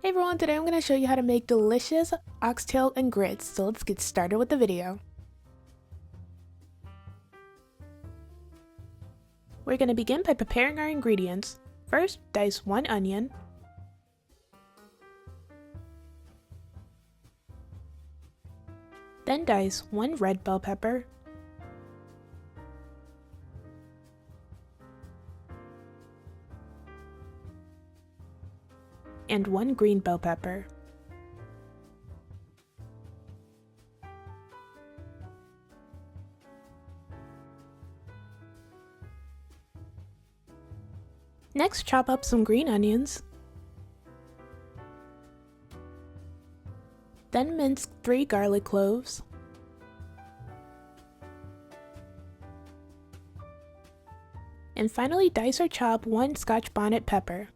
Hey everyone, today I'm going to show you how to make delicious oxtail and grits, so let's get started with the video. We're going to begin by preparing our ingredients. First, dice 1 onion. Then dice 1 red bell pepper. And 1 green bell pepper. Next, chop up some green onions. Then mince 3 garlic cloves. And finally, dice or chop 1 Scotch bonnet pepper.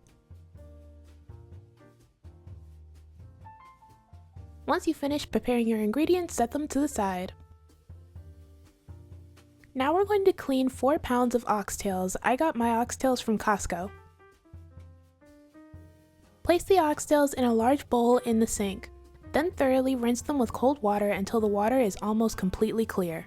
Once you finish preparing your ingredients, set them to the side. Now we're going to clean 4 pounds of oxtails. I got my oxtails from Costco. Place the oxtails in a large bowl in the sink. Then thoroughly rinse them with cold water until the water is almost completely clear.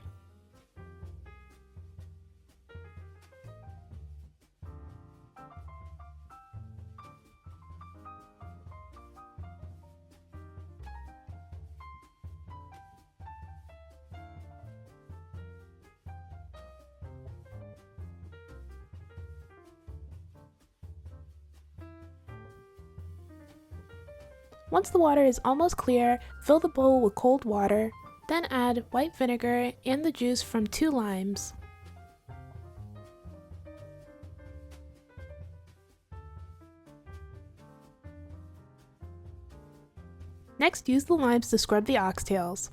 Once the water is almost clear, fill the bowl with cold water, then add white vinegar and the juice from 2 limes. Next, use the limes to scrub the oxtails.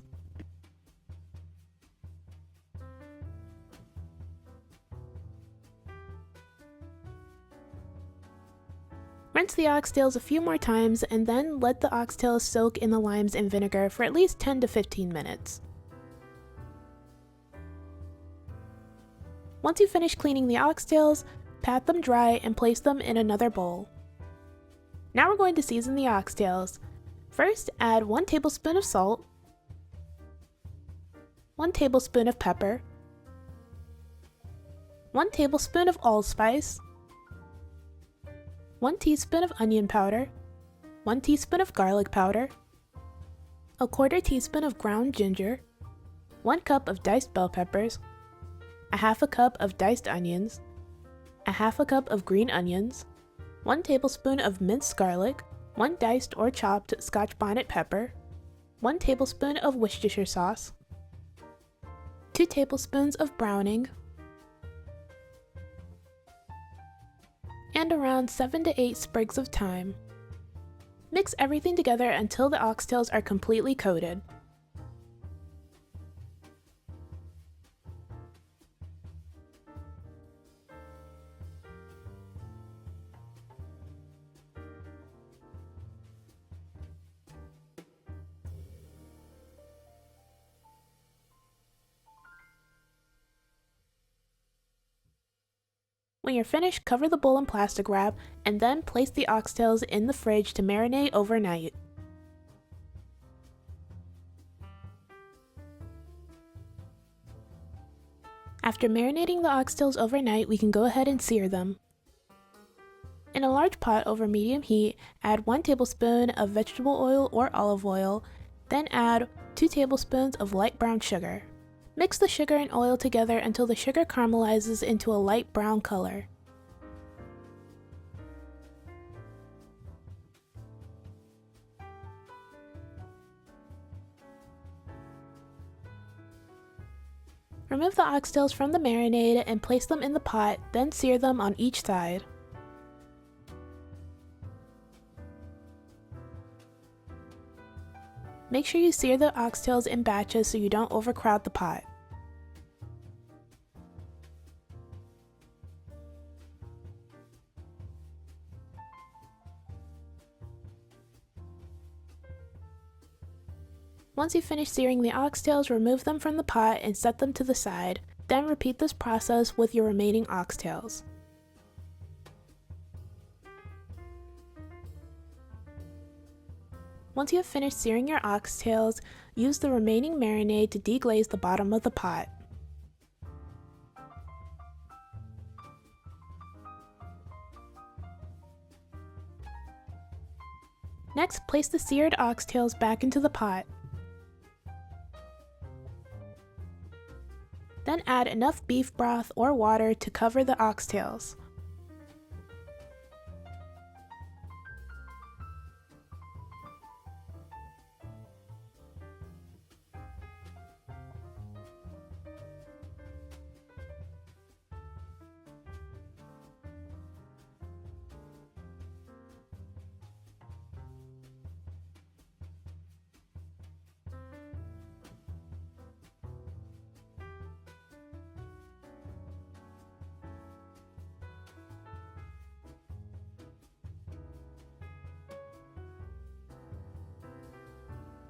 Rinse the oxtails a few more times and then let the oxtails soak in the limes and vinegar for at least 10 to 15 minutes. Once you finish cleaning the oxtails, pat them dry and place them in another bowl. Now we're going to season the oxtails. First, add 1 tablespoon of salt, 1 tablespoon of pepper, 1 tablespoon of allspice, 1 teaspoon of onion powder, 1 teaspoon of garlic powder, a 1/4 teaspoon of ground ginger, 1 cup of diced bell peppers, a 1/2 cup of diced onions, a 1/2 cup of green onions, 1 tablespoon of minced garlic, 1 diced or chopped Scotch bonnet pepper, 1 tablespoon of Worcestershire sauce, 2 tablespoons of browning, and around 7 to 8 sprigs of thyme. Mix everything together until the oxtails are completely coated. When you're finished, cover the bowl in plastic wrap and then place the oxtails in the fridge to marinate overnight. After marinating the oxtails overnight, we can go ahead and sear them. In a large pot over medium heat, add 1 tablespoon of vegetable oil or olive oil, then add 2 tablespoons of light brown sugar. Mix the sugar and oil together until the sugar caramelizes into a light brown color. Remove the oxtails from the marinade and place them in the pot, then sear them on each side. Make sure you sear the oxtails in batches so you don't overcrowd the pot. Once you finish searing the oxtails, remove them from the pot and set them to the side. Then repeat this process with your remaining oxtails. Once you have finished searing your oxtails, use the remaining marinade to deglaze the bottom of the pot. Next, place the seared oxtails back into the pot. Then add enough beef broth or water to cover the oxtails.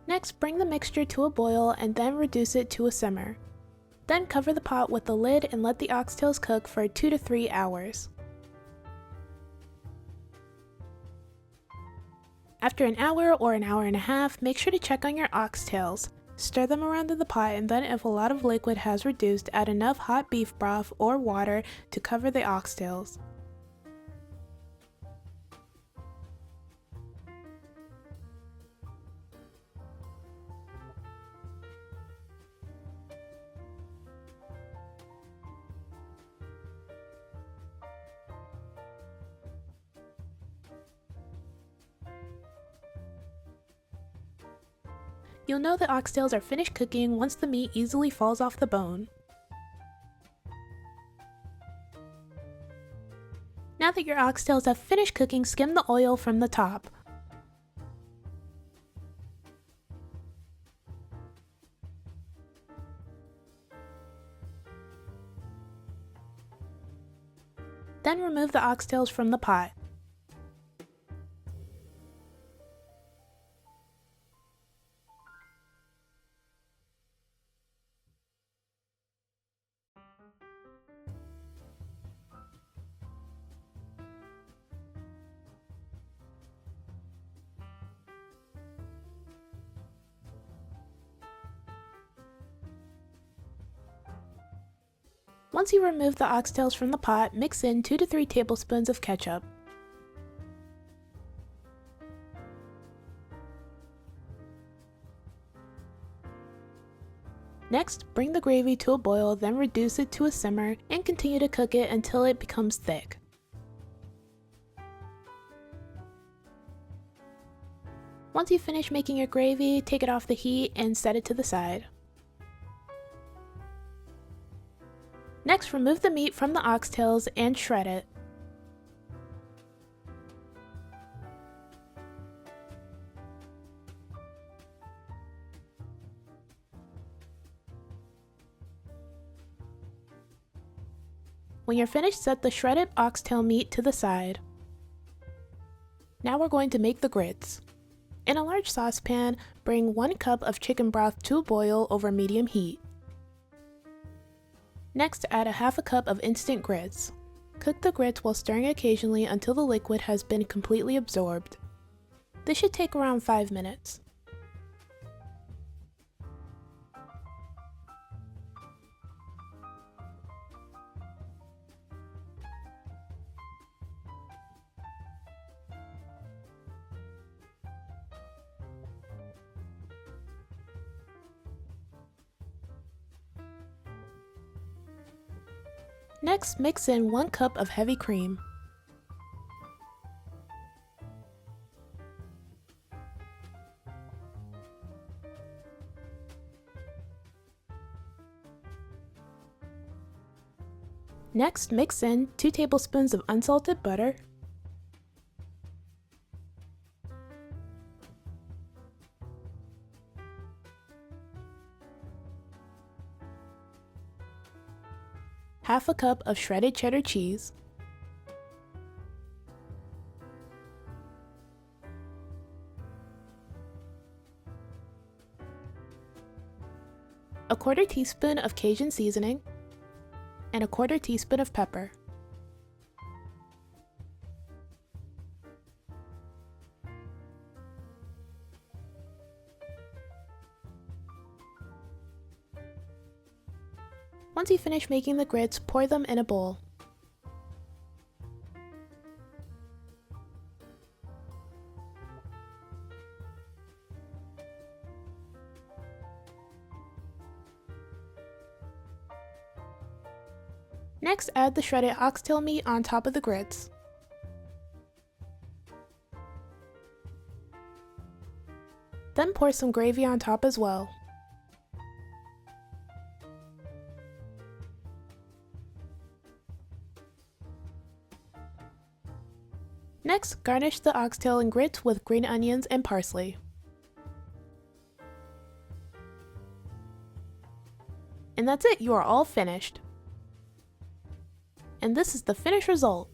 Next, bring the mixture to a boil and then reduce it to a simmer. Then cover the pot with the lid and let the oxtails cook for 2 to 3 hours. After an hour or an hour and a half, make sure to check on your oxtails. Stir them around in the pot, and then if a lot of liquid has reduced, add enough hot beef broth or water to cover the oxtails. You'll know the oxtails are finished cooking once the meat easily falls off the bone. Now that your oxtails have finished cooking, skim the oil from the top. Then remove the oxtails from the pot. Once you remove the oxtails from the pot, mix in 2 to 3 tablespoons of ketchup. Next, bring the gravy to a boil, then reduce it to a simmer and continue to cook it until it becomes thick. Once you finish making your gravy, take it off the heat and set it to the side. Next, remove the meat from the oxtails and shred it. When you're finished, set the shredded oxtail meat to the side. Now we're going to make the grits. In a large saucepan, bring 1 cup of chicken broth to a boil over medium heat. Next, add a half a cup of instant grits. Cook the grits while stirring occasionally until the liquid has been completely absorbed. This should take around 5 minutes. Next, mix in 1 cup of heavy cream. Next, mix in 2 tablespoons of unsalted butter, half a cup of shredded cheddar cheese, a 1/4 teaspoon of Cajun seasoning, and a 1/4 teaspoon of pepper. Once you finish making the grits, pour them in a bowl. Next, add the shredded oxtail meat on top of the grits. Then pour some gravy on top as well. Next, garnish the oxtail and grits with green onions and parsley. And that's it, you are all finished. And this is the finished result.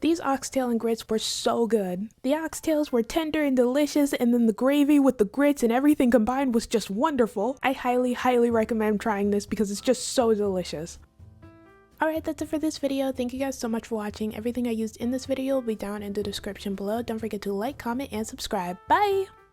These oxtail and grits were so good. The oxtails were tender and delicious, and then the gravy with the grits and everything combined was just wonderful. I highly recommend trying this because it's just so delicious. Alright, that's it for this video. Thank you guys so much for watching. Everything I used in this video will be down in the description below. Don't forget to like, comment, and subscribe. Bye!